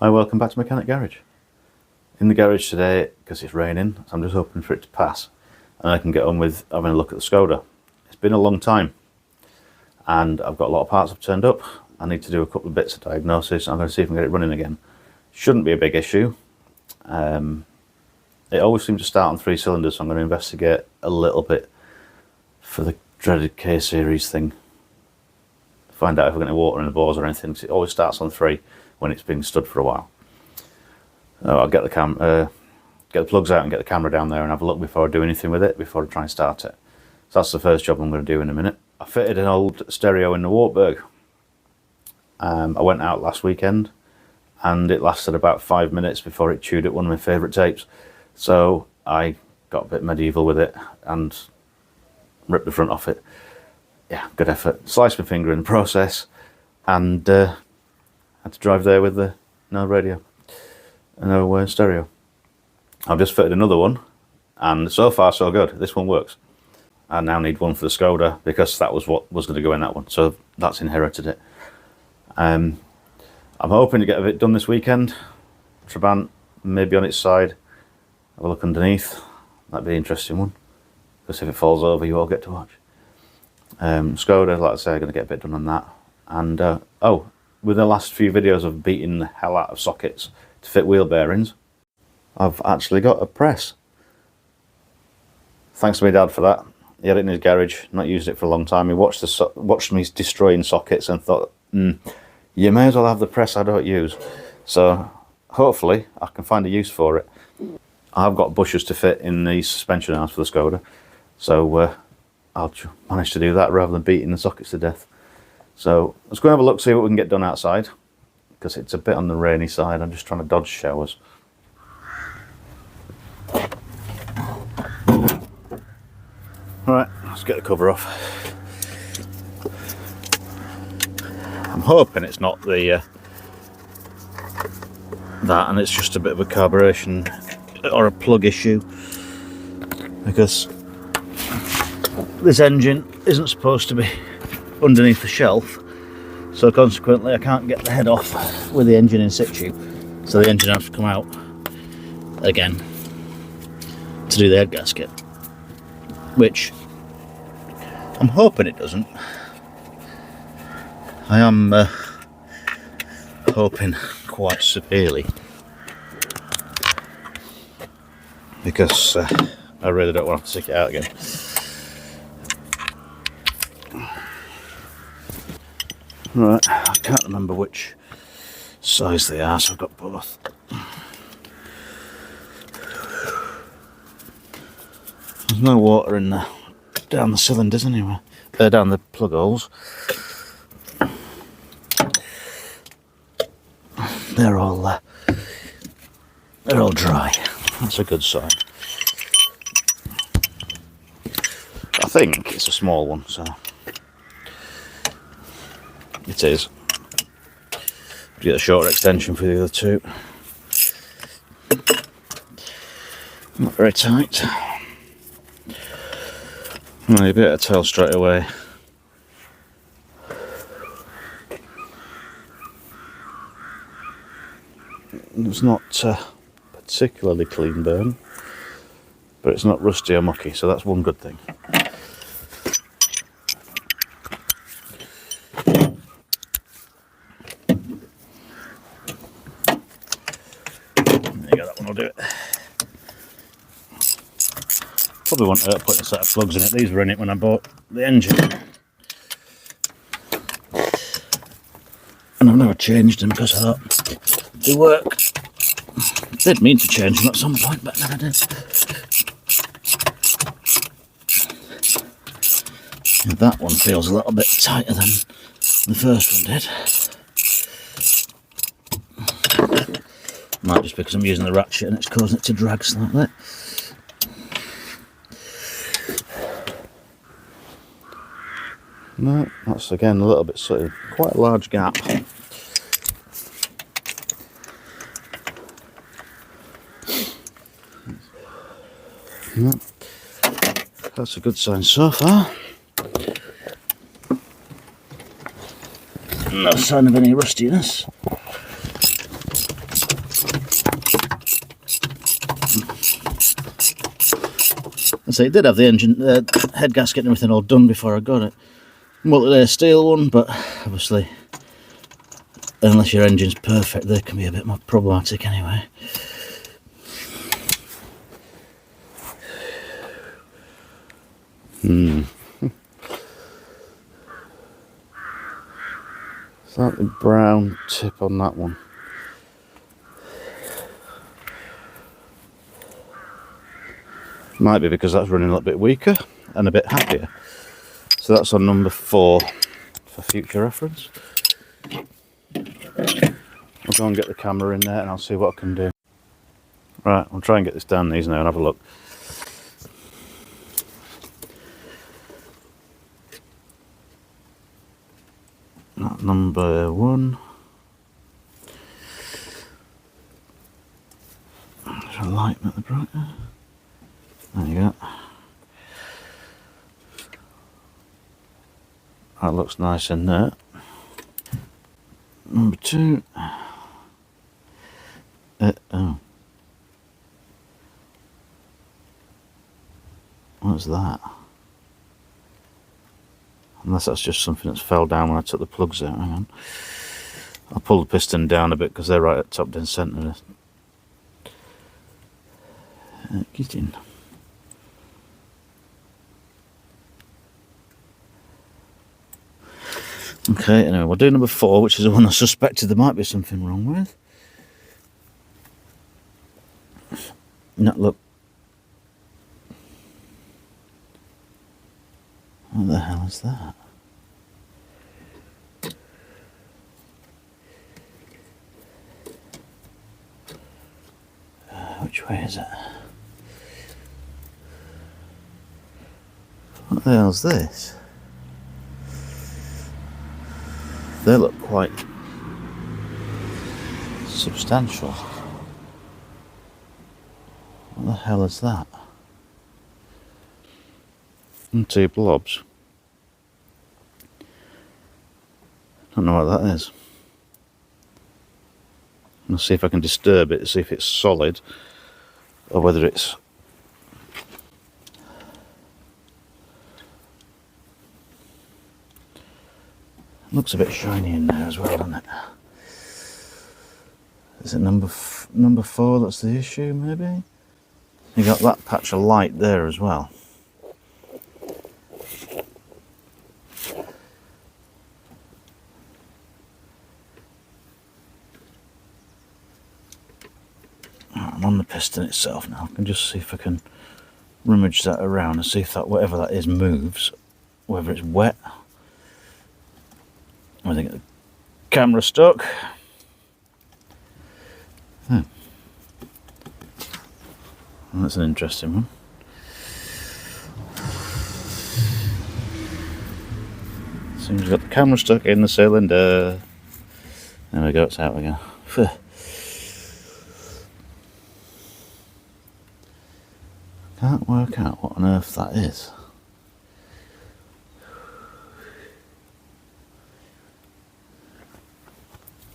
Hi, welcome back to Mechanic Garage. In the garage today, because it's raining, so I'm just hoping for it to pass and I can get on with having a look at the Skoda. It's been a long time and I've got a lot of parts have turned up. I need to do a couple of bits of diagnosis. I'm going to see if I can get it running again. Shouldn't be a big issue. It always seems to start on 3 cylinders, so I'm going to investigate a little bit for the dreaded K series thing. Find out if we're getting water in the bores or anything, because it always starts on 3 when it's been stood for a while. So I'll get the plugs out and get the camera down there and have a look before I do anything with it, before I try and start it. So that's the first job I'm going to do in a minute. I fitted an old stereo in the Wartburg. I went out last weekend and it lasted about 5 minutes before it chewed at one of my favourite tapes. So I got a bit medieval with it and ripped the front off it. Yeah, good effort. Sliced my finger in the process and had to drive there with no radio, no stereo. I've just fitted another one and so far so good. This one works. I now need one for the Skoda because that was what was going to go in that one, so that's inherited it. I'm hoping to get a bit done this weekend. Trabant maybe on its side, have a look underneath. That'd be an interesting one, because if it falls over you all get to watch. Skoda, like I say, I'm going to get a bit done on that. And oh, with the last few videos of beating the hell out of sockets to fit wheel bearings, I've actually got a press. Thanks to my dad for that. He had it in his garage, not used it for a long time. He watched me destroying sockets and thought, you may as well have the press I don't use. So hopefully I can find a use for it. I've got bushers to fit in the suspension arms for the Skoda, so I'll manage to do that rather than beating the sockets to death. So let's go and have a look, see what we can get done outside, because it's a bit on the rainy side. I'm just trying to dodge showers. Alright, let's get the cover off. I'm hoping it's not the that, and it's just a bit of a carburation or a plug issue, because this engine isn't supposed to be underneath the shelf, so consequently I can't get the head off with the engine in situ, so the engine has to come out again to do the head gasket, which I'm hoping it doesn't. I am hoping quite severely, because I really don't want to have to stick it out again. Right, I can't remember which size they are, so I've got both. There's no water in there down the cylinders anyway. Down the plug holes. They're all dry. That's a good sign. I think it's a small one, so it is. Get a shorter extension for the other two. Not very tight. Well, you'll be able to tell straight away. It's not particularly clean burn, but it's not rusty or mucky, so that's one good thing. There you go, that one will do it. Probably won't hurt putting a set of plugs in it. These were in it when I bought the engine, and I've never changed them because I thought they work. Did mean to change them at some point, but never did. And that one feels a little bit tighter than the first one did. Might just because I'm using the ratchet and it's causing it to drag slightly. No, that's again a little bit sort of quite a large gap. No, that's a good sign so far. No sign of any rustiness. And so it did have the engine, head gasket and everything all done before I got it. Multi-layer steel one, but obviously, unless your engine's perfect, they can be a bit more problematic anyway. Slightly brown tip on that one. Might be because that's running a little bit weaker and a bit happier. So that's on number 4 for future reference. I'll go and get the camera in there and I'll see what I can do. Right, I'll try and get this down these now and have a look. That number 1. There's a light at the brightness. There you go. That looks nice in there. Number 2. Oh. What's that? Unless that's just something that's fell down when I took the plugs out. Hang on. I'll pull the piston down a bit because they're right at top dead centre. Get in. Okay, anyway, we'll do number 4, which is the one I suspected there might be something wrong with. Not look. What the hell is that? Which way is it? What the hell's this? They look quite substantial. What the hell is that? And 2 blobs. Don't know what that is. I'll see if I can disturb it, see if it's solid or whether it's looks a bit shiny in there as well, doesn't it? Is it number 4 that's the issue, maybe? You got that patch of light there as well. I'm on the piston itself now. I can just see if I can rummage that around and see if that, whatever that is, moves, whether it's wet. I think the camera stuck. Oh. Well, that's an interesting one. Seems we've got the camera stuck in the cylinder. There we go, it's out again. Can't work out what on earth that is.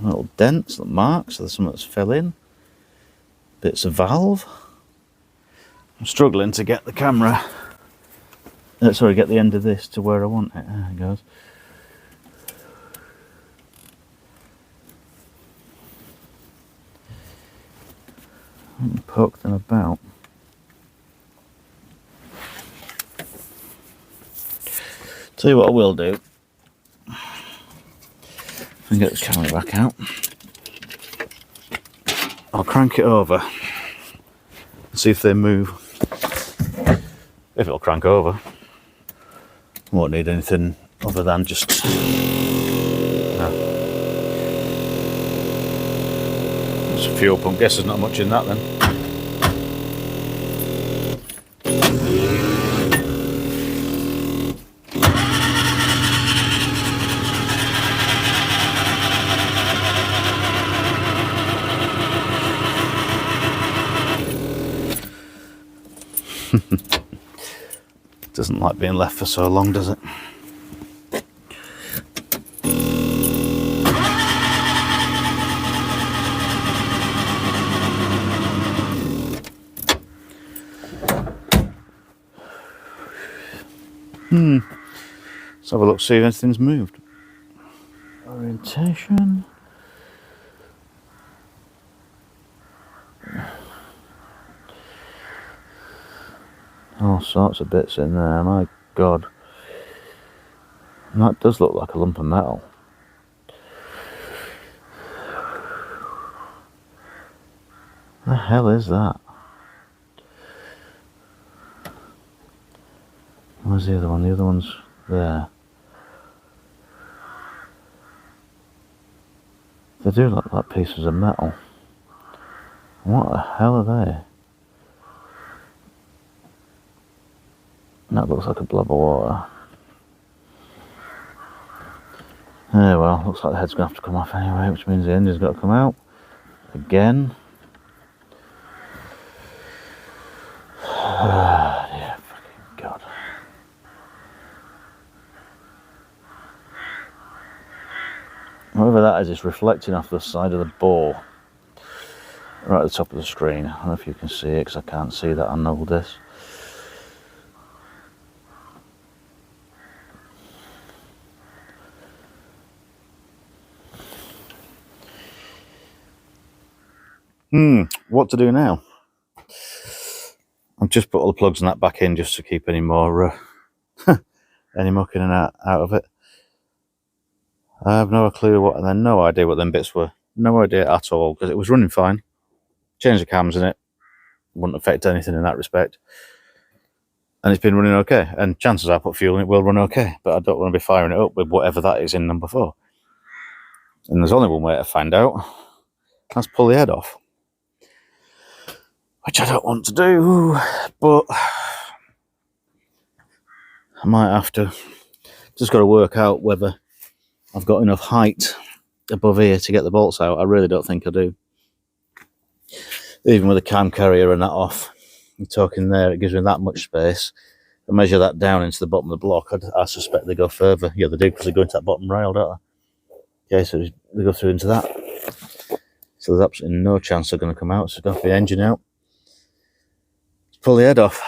Little dents, little marks, so there's something that's fell in. Bits of valve. I'm struggling to get the camera, get the end of this to where I want it. There it goes. I'm poked them about. Tell you what I will do. And get the camera back out. I'll crank it over and see if they move. If it'll crank over, won't need anything other than just it's a fuel pump. Guess there's not much in that then. Doesn't like being left for so long, does it? Let's have a look, see if anything's moved. Orientation. All sorts of bits in there, my God. And that does look like a lump of metal. The hell is that? Where's the other one? The other one's there. They do look like pieces of metal. What the hell are they? That looks like a blob of water. Well, looks like the head's going to have to come off anyway, which means the engine's got to come out. Again. Dear fucking God. Whatever that is, it's reflecting off the side of the bore. Right at the top of the screen. I don't know if you can see it, because I can't see that on Noble Disc. What to do now? I've just put all the plugs and that back in just to keep any more any mucking and out of it. I have no clue what, and then no idea what them bits were. No idea at all, because it was running fine. Changed the cams in it. Wouldn't affect anything in that respect. And it's been running okay. And chances are I put fuel in it will run okay. But I don't want to be firing it up with whatever that is in number 4. And there's only one way to find out. That's pull the head off. Which I don't want to do, but I might have to. Just got to work out whether I've got enough height above here to get the bolts out. I really don't think I do. Even with the cam carrier and that off, you're talking there, it gives me that much space. I measure that down into the bottom of the block. I suspect they go further. Yeah, they do, because they go into that bottom rail, don't they? Okay, so they go through into that. So there's absolutely no chance they're going to come out. So go for the engine out. Pull the head off,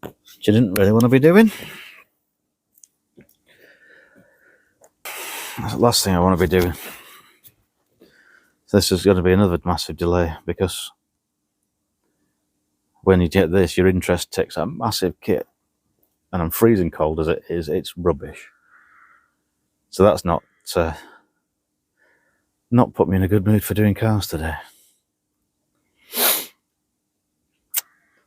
which you didn't really want to be doing. That's the last thing I want to be doing. So this is going to be another massive delay, because when you get this, your interest takes a massive kit, and I'm freezing cold as it is. It's rubbish. So that's not put me in a good mood for doing cars today.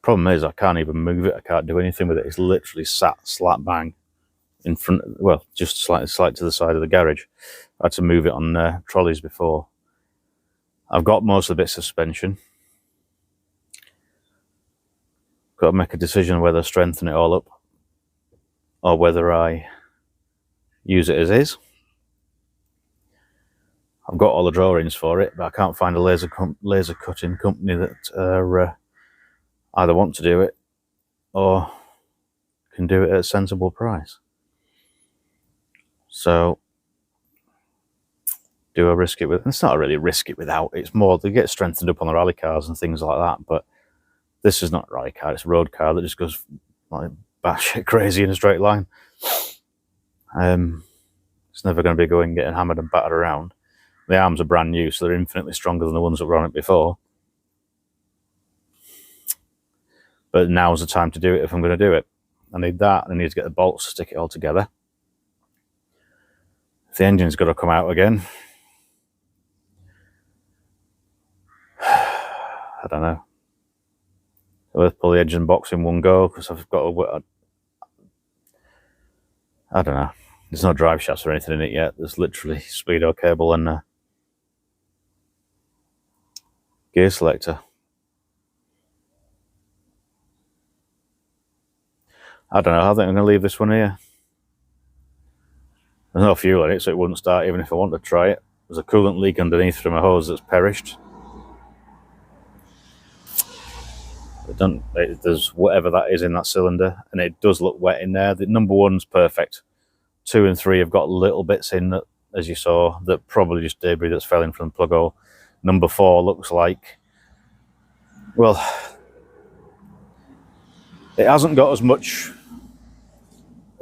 Problem is, I can't even move it. I can't do anything with it. It's literally sat slap bang in front, well, just slightly to the side of the garage. I had to move it on trolleys before. I've got most of the bits of suspension. Got to make a decision whether to strengthen it all up or whether I use it as is. I've got all the drawings for it, but I can't find a laser cutting company that either want to do it or can do it at a sensible price. So, do I risk it with? It's not really risk it without. It's more they get strengthened up on the rally cars and things like that. But this is not a rally car; it's a road car that just goes like batshit crazy in a straight line. It's never going to be getting hammered and battered around. The arms are brand new, so they're infinitely stronger than the ones that were on it before. But now's the time to do it if I'm going to do it. I need that, and I need to get the bolts to stick it all together. If the engine's got to come out again, I don't know. I'll pull the engine box in one go, because I've got I don't know. There's no drive shafts or anything in it yet. There's literally speedo cable and a gear selector. I don't know. I think I'm going to leave this one here. There's no fuel in it, so it wouldn't start even if I wanted to try it. There's a coolant leak underneath from a hose that's perished. There's whatever that is in that cylinder, and it does look wet in there. The number 1's perfect. 2 and 3 have got little bits in that, as you saw, that probably just debris that's fell in from the plug hole. Number 4 looks like, well, it hasn't got as much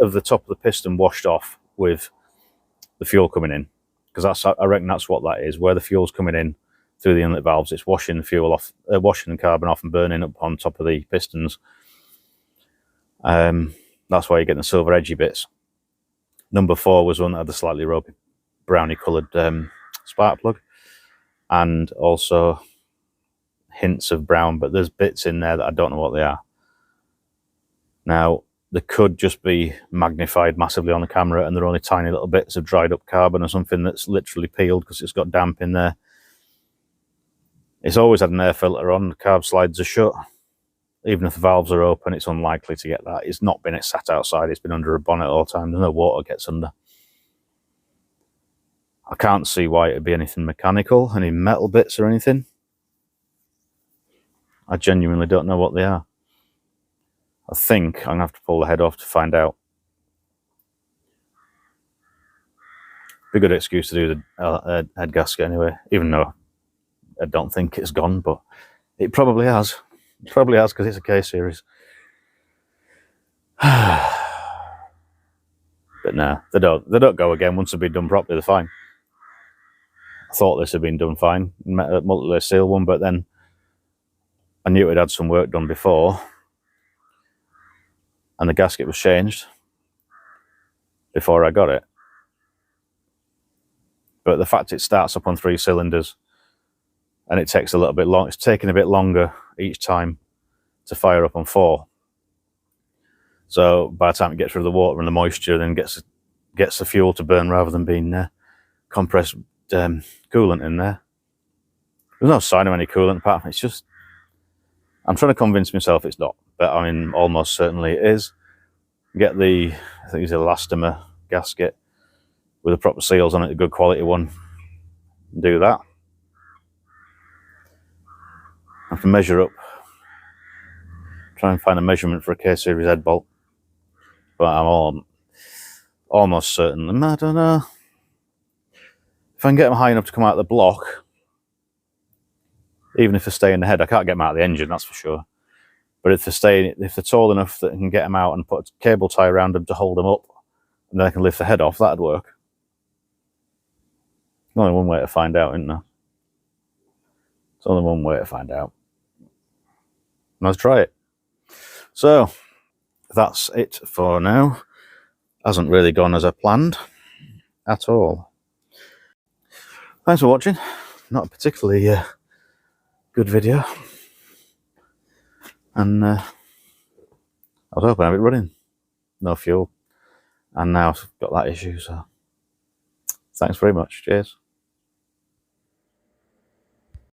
of the top of the piston washed off with the fuel coming in, because I reckon that's what that is, where the fuel's coming in through the inlet valves. It's washing the fuel off, washing the carbon off and burning up on top of the pistons. That's why you're getting the silver edgy bits. Number 4 was one that had the slightly ropey, browny coloured spark plug, and also hints of brown, but there's bits in there that I don't know what they are. Now, they could just be magnified massively on the camera, and they're only tiny little bits of dried up carbon or something that's literally peeled because it's got damp in there. It's always had an air filter on, the carb slides are shut. Even if the valves are open, it's unlikely to get that. It's not been sat outside, it's been under a bonnet all the time. There's no water gets under. I can't see why it'd be anything mechanical, any metal bits or anything. I genuinely don't know what they are. I think I'm going to have to pull the head off to find out. Be a good excuse to do the head gasket anyway, even though I don't think it's gone, but it probably has. It probably has, because it's a K series. But no, they don't go again. Once they've been done properly, they're fine. I thought this had been done fine, multi-layer steel one, but then I knew it had some work done before, and the gasket was changed before I got it. But the fact it starts up on 3 cylinders and it takes a little bit long, it's taking a bit longer each time to fire up on 4. So by the time it gets rid of the water and the moisture, then gets the fuel to burn rather than being compressed coolant in there. There's no sign of any coolant apart from it's just, I'm trying to convince myself it's not, but I mean almost certainly it is. Get the, I think it's an elastomer gasket with the proper seals on it, a good quality one. Do that. I have to measure up, try and find a measurement for a K series head bolt, but I'm almost certain, I don't know, if I can get them high enough to come out of the block, even if they stay in the head. I can't get them out of the engine, that's for sure, but if they're tall enough that I can get them out and put a cable tie around them to hold them up, and then I can lift the head off, that'd work. There's only one way to find out, isn't there? There's only one way to find out. Let's try it. So that's it for now. Hasn't really gone as I planned at all. Thanks for watching. Not a particularly good video, and I was hoping I'd be running. No fuel, and now I've got that issue. So thanks very much. Cheers.